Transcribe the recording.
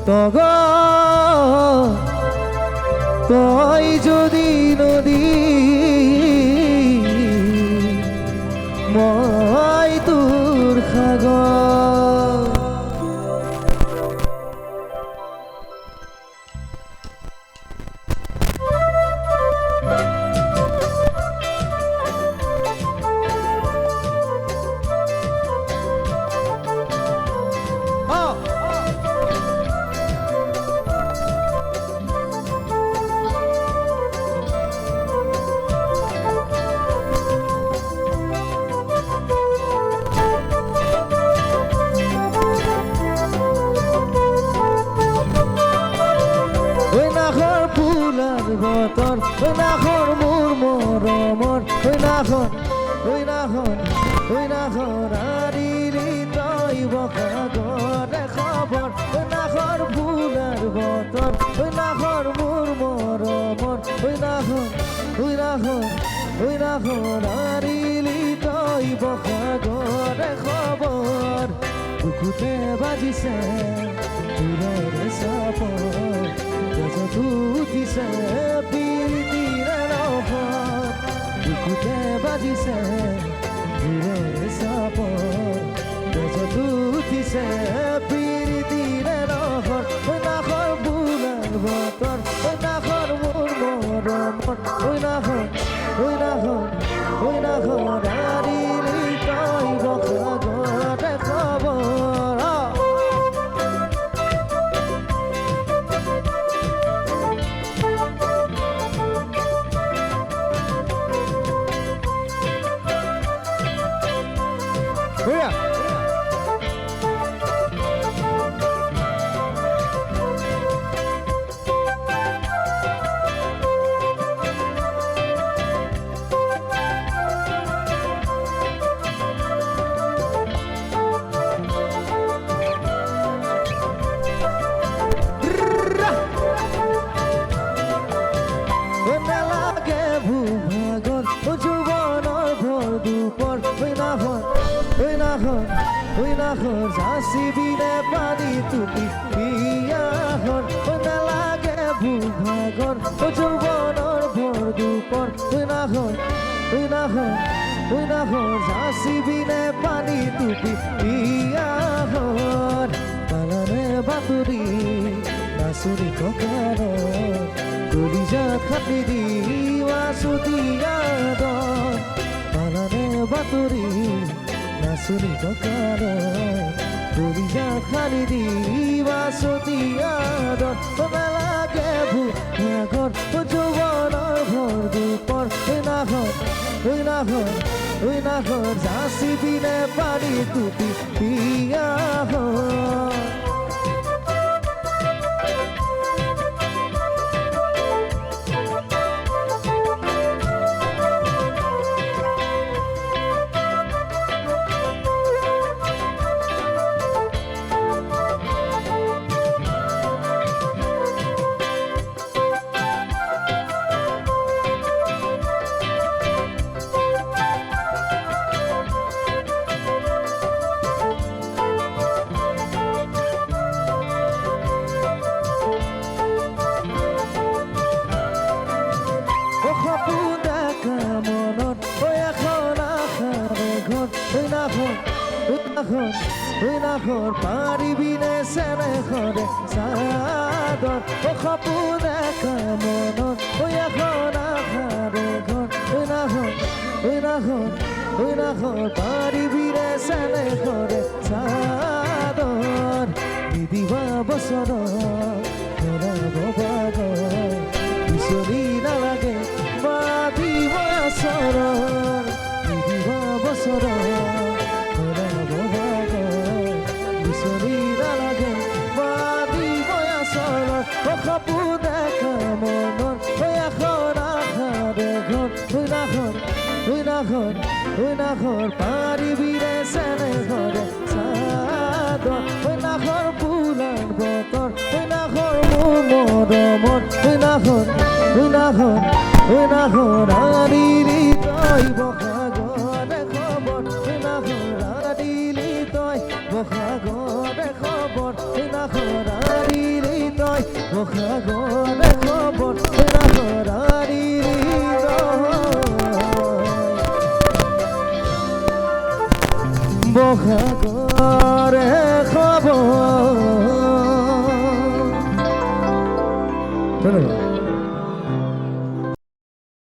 তগ তই যদি নদী মই তোৰ সাগৰ বতৰ নাখৰ মোৰ মৰমৰ নাখৰ আৰিলি তই বসাগৰে খবৰ নাখৰ ফুলাৰ বতৰ নাখৰ মোৰ মৰমৰ নাখৰ আৰিলি তই বসাগৰে খবৰ বুকুতে বাজিছে দূৰৰে চাপৰ উঠিছে পিৰিতিৰ ৰহৰ বুকুতে বাজিছে দূৰৰে চাপৰ গজত উঠিছে পিৰিতিৰ ৰহৰ নাখৰ বুলাৰ বতৰ নাখৰ মোৰ মৰমৰ নাখৰ আৰিলি তই বসাগৰে খবৰ যাচিবিনে পানী তুলি বিয়াখন নালাগে ভূভাগৰ যৌৱনৰ ভৰ দুপৰ যাচিবিনে পানী তুলি বিয়াখন পালানে বাতৰি নাচনি ককাৰ কলিজা খাটি দিৱা চুতীয়াদ পালানে বাতৰি নাচনি ককাৰ কলিজা খালি দিবা চতিয়াদ নালাগে ভূভাগৰ যৌৱনৰ ভৰ দুপৰ নাখৰ যাচিবিনে পানী তুলি বিয়াখন নাখৰ পাৰিবিনে চেনেখৰে চাদৰ সপোন দেখা মনত এখন আশাৰে ঘৰ নাখৰ পাৰিবিনে চেনেখৰে চাদৰ নিদিবা বছৰত ঘৰাব বাগৰ বিচৰি নালাগে বাদিব আচৰৰ নিদিবা বছৰত সপোন দেখা মনত এখন আশাৰে ঘৰ পাৰিবিনে চেনেখৰে চাদৰ নাখৰ ফুলাৰ বতৰ নাখৰ মোৰ মৰমৰ নাখৰ আৰিলি তই বসাগৰে খবৰ নাখৰ আৰিলি তই বসাগৰে খবৰ নাখৰ বসাগৰে খবৰ ওই না ঘৰাৰি বসাগৰে খবৰ ধন্যবাদ।